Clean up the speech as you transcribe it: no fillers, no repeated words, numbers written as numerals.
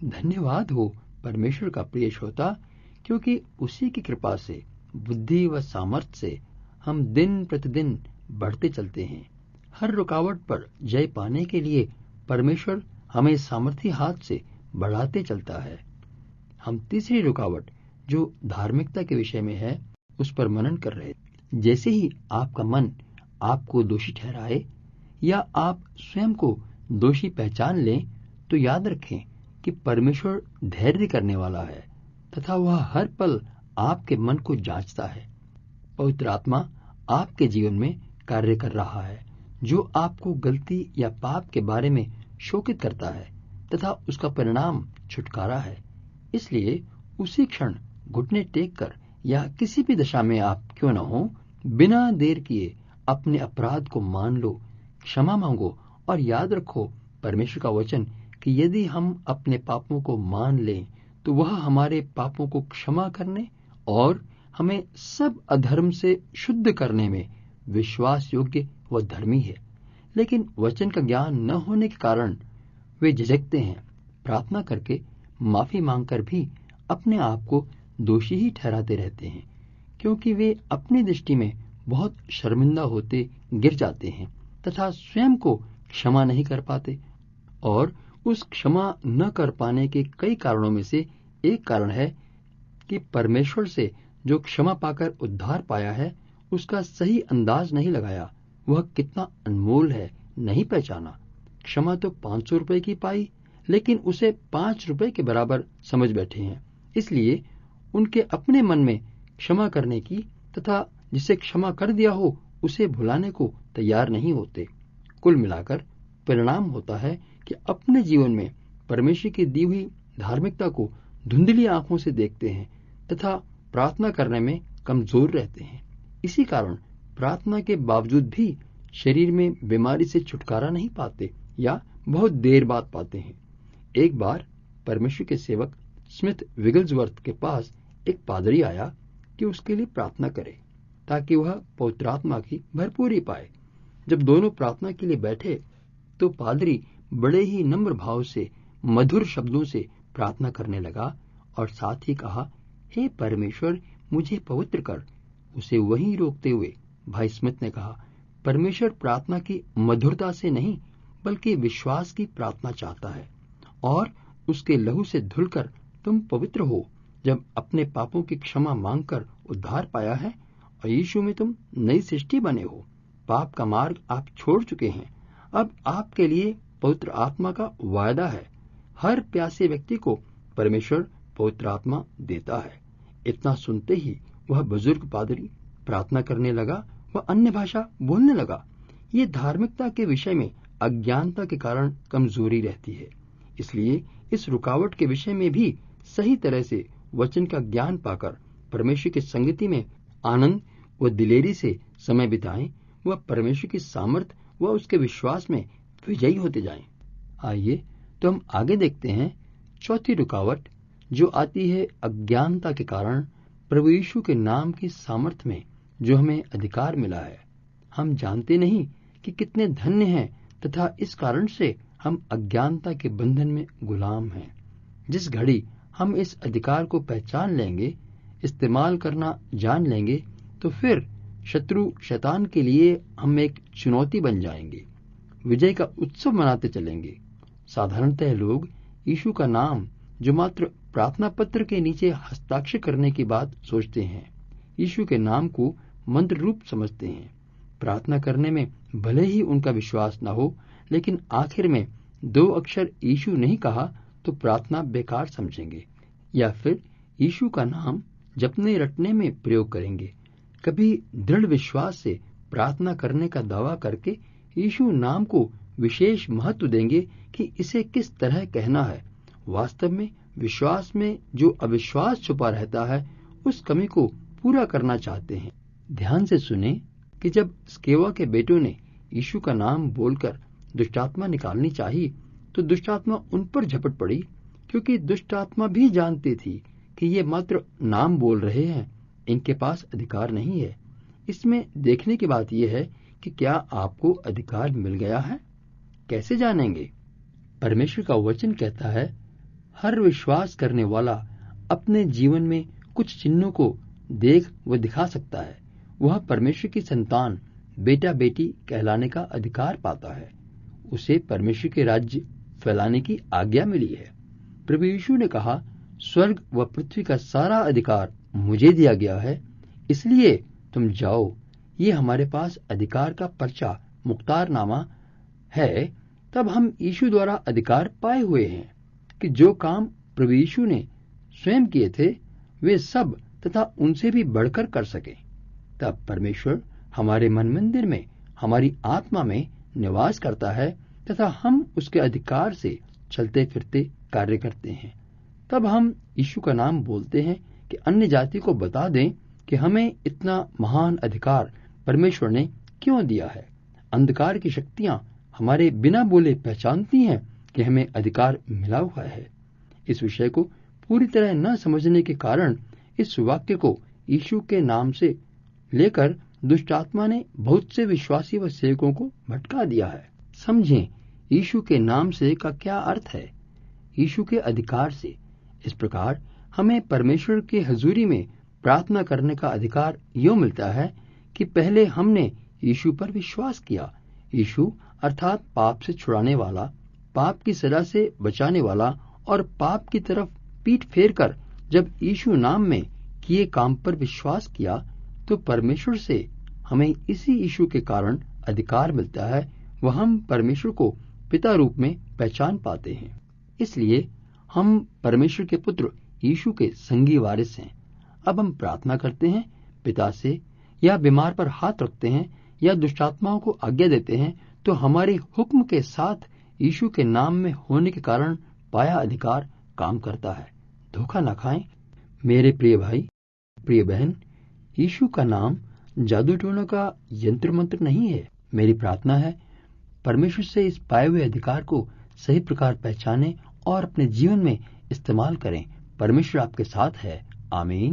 धन्यवाद हो परमेश्वर का प्रिय श्रोता, क्योंकि उसी की कृपा से, बुद्धि व सामर्थ्य से हम दिन प्रतिदिन बढ़ते चलते हैं। हर रुकावट पर जय पाने के लिए परमेश्वर हमें सामर्थी हाथ से बढ़ाते चलता है। हम तीसरी रुकावट, जो धार्मिकता के विषय में है, उस पर मनन कर रहे हैं। जैसे ही आपका मन आपको दोषी ठहराए या आप स्वयं को दोषी पहचान लें, तो याद रखें कि परमेश्वर धैर्य करने वाला है तथा वह हर पल आपके मन को जांचता है। पवित्र आत्मा आपके जीवन में कार्य कर रहा है, जो आपको गलती या पाप के बारे में शोकित करता है तथा उसका परिणाम छुटकारा है। इसलिए उसी क्षण घुटने टेक कर या किसी भी दशा में आप क्यों न हो, बिना देर किए अपने अपराध को मान लो, क्षमा मांगो और याद रखो परमेश्वर का वचन कि यदि हम अपने पापों को मान लें तो वह हमारे पापों को क्षमा करने और हमें सब अधर्म से शुद्ध करने में विश्वास योग्य व धर्मी है। लेकिन वचन का ज्ञान न होने के कारण वे झिझकते हैं, प्रार्थना करके माफी मांगकर भी अपने आप को दोषी ही ठहराते रहते हैं, क्योंकि वे अपनी दृष्टि में बहुत शर्मिंदा होते गिर जाते हैं तथा स्वयं को क्षमा नहीं कर पाते। और उस क्षमा न कर पाने के कई कारणों में से एक कारण है कि परमेश्वर से जो क्षमा पाकर उद्धार पाया है, उसका सही अंदाज नहीं लगाया। वह कितना अनमोल है, नहीं पहचाना। क्षमा तो 500 रुपए की पाई, लेकिन उसे 5 रुपए के बराबर समझ बैठे हैं। इसलिए उनके अपने मन में क्षमा करने की तथा जिसे क्षमा कर दिया हो उसे भुलाने को तैयार नहीं होते। कुल मिलाकर परिणाम होता है कि अपने जीवन में परमेश्वर की दी हुई धार्मिकता को धुंधली आंखों से देखते हैं तथा प्रार्थना करने में कमजोर रहते हैं। इसी कारण प्रार्थना के बावजूद भी शरीर में बीमारी से छुटकारा नहीं पाते या बहुत देर बाद पाते हैं। एक बार परमेश्वर के सेवक स्मिथ विगल्सवर्थ के पास एक पादरी आया कि उसके लिए प्रार्थना करे ताकि वह पवित्र आत्मा की भरपूरी पाए। जब दोनों प्रार्थना के लिए बैठे तो पादरी बड़े ही नम्र भाव से मधुर शब्दों से प्रार्थना करने लगा और साथ ही कहा, हे परमेश्वर, मुझे पवित्र कर। उसे वहीं रोकते हुए भाई स्मिथ ने कहा, परमेश्वर प्रार्थना की मधुरता से नहीं बल्कि विश्वास की प्रार्थना चाहता है और उसके लहू से धुलकर तुम पवित्र हो। जब अपने पापों की क्षमा मांगकर उद्धार पाया है और यीशु में तुम नई सृष्टि बने हो, पाप का मार्ग आप छोड़ चुके हैं। अब आपके लिए पवित्र आत्मा का वायदा है। हर प्यासे व्यक्ति को परमेश्वर पवित्र आत्मा देता है। इतना सुनते ही वह बुजुर्ग पादरी प्रार्थना करने लगा, वह अन्य भाषा बोलने लगा। ये धार्मिकता के विषय में अज्ञानता के कारण कमजोरी रहती है। इसलिए इस रुकावट के विषय में भी सही तरह से वचन का ज्ञान पाकर परमेश्वर की संगति में आनंद व दिलेरी से समय बिताएं, वह परमेश्वर की सामर्थ व उसके विश्वास में विजयी होते जाएं। आइए तो हम आगे देखते हैं चौथी रुकावट जो आती है अज्ञानता के कारण प्रभु यीशु के नाम की सामर्थ में जो हमें अधिकार मिला है। हम जानते नहीं कि कितने धन्य हैं तथा इस कारण से हम अज्ञानता के बंधन में गुलाम हैं। जिस घड़ी हम इस अधिकार को पहचान लेंगे, इस्तेमाल करना जान लेंगे, तो फिर शत्रु शैतान के लिए हम एक चुनौती बन जाएंगे, विजय का उत्सव मनाते चलेंगे। साधारणतः लोग यीशु का नाम जो मात्र प्रार्थना पत्र के नीचे हस्ताक्षर करने की बात सोचते हैं, यीशु के नाम को मंत्र रूप समझते हैं। प्रार्थना करने में भले ही उनका विश्वास न हो, लेकिन आखिर में 2 अक्षर यीशु नहीं कहा तो प्रार्थना बेकार समझेंगे या फिर यीशु का नाम जपने रटने में प्रयोग करेंगे। कभी दृढ़ विश्वास से प्रार्थना करने का दावा करके यीशु नाम को विशेष महत्व देंगे कि इसे किस तरह कहना है। वास्तव में विश्वास में जो अविश्वास छुपा रहता है, उस कमी को पूरा करना चाहते हैं। ध्यान से सुने कि जब स्केवा के बेटों ने यीशु का नाम बोलकर दुष्टात्मा निकालनी चाहिए तो दुष्टात्मा उन पर झपट पड़ी, क्योंकि दुष्टात्मा भी जानती थी कि ये मात्र नाम बोल रहे हैं, इनके पास अधिकार नहीं है। इसमें देखने की बात यह है कि क्या आपको अधिकार मिल गया है? कैसे जानेंगे? परमेश्वर का वचन कहता है, हर विश्वास करने वाला अपने जीवन में कुछ चिन्हों को देख व दिखा सकता है। वह परमेश्वर की संतान बेटा बेटी कहलाने का अधिकार पाता है। उसे परमेश्वर के राज्य फैलाने की आज्ञा मिली है। प्रभु यीशु ने कहा, स्वर्ग व पृथ्वी का सारा अधिकार मुझे दिया गया है, इसलिए तुम जाओ। ये हमारे पास अधिकार का पर्चा मुख्तारनामा है। तब हम यीशु द्वारा अधिकार पाए हुए हैं कि जो काम प्रभु यीशु ने स्वयं किए थे वे सब तथा उनसे भी बढ़कर कर सके। तब परमेश्वर हमारे मन मंदिर में, हमारी आत्मा में निवास करता है तथा हम उसके अधिकार से चलते फिरते कार्य करते हैं। तब हम यीशु का नाम बोलते हैं कि अन्य जाति को बता दें कि हमें इतना महान अधिकार परमेश्वर ने क्यों दिया है। अंधकार की शक्तियां हमारे बिना बोले पहचानती हैं कि हमें अधिकार मिला हुआ है। इस विषय को पूरी तरह न समझने के कारण इस वाक्य को यीशु के नाम से लेकर दुष्ट आत्मा ने बहुत से विश्वासी व सेवकों को भटका दिया है। समझें, यीशु के नाम से का क्या अर्थ है। यीशु के अधिकार से इस प्रकार हमें परमेश्वर के हजूरी में प्रार्थना करने का अधिकार यूं मिलता है कि पहले हमने यीशु पर विश्वास किया। यीशु अर्थात पाप से छुड़ाने वाला, पाप की सजा से बचाने वाला और पाप की तरफ पीठ फेर कर जब यीशु नाम में किए काम पर विश्वास किया तो परमेश्वर से हमें इसी यीशु के कारण अधिकार मिलता है। वह हम परमेश्वर को पिता रूप में पहचान पाते हैं। इसलिए हम परमेश्वर के पुत्र यीशु के संगी वारिस हैं। अब हम प्रार्थना करते हैं पिता से, या बीमार पर हाथ रखते हैं या दुष्टात्माओं को आज्ञा देते हैं, तो हमारे हुक्म के साथ यीशु के नाम में होने के कारण पाया अधिकार काम करता है। धोखा न खाएं मेरे प्रिय भाई, प्रिय बहन। यीशु का नाम जादू टोना का यंत्र मंत्र नहीं है। मेरी प्रार्थना है परमेश्वर से इस पाए हुए अधिकार को सही प्रकार पहचानें और अपने जीवन में इस्तेमाल करें। परमेश्वर आपके साथ है। आमीन।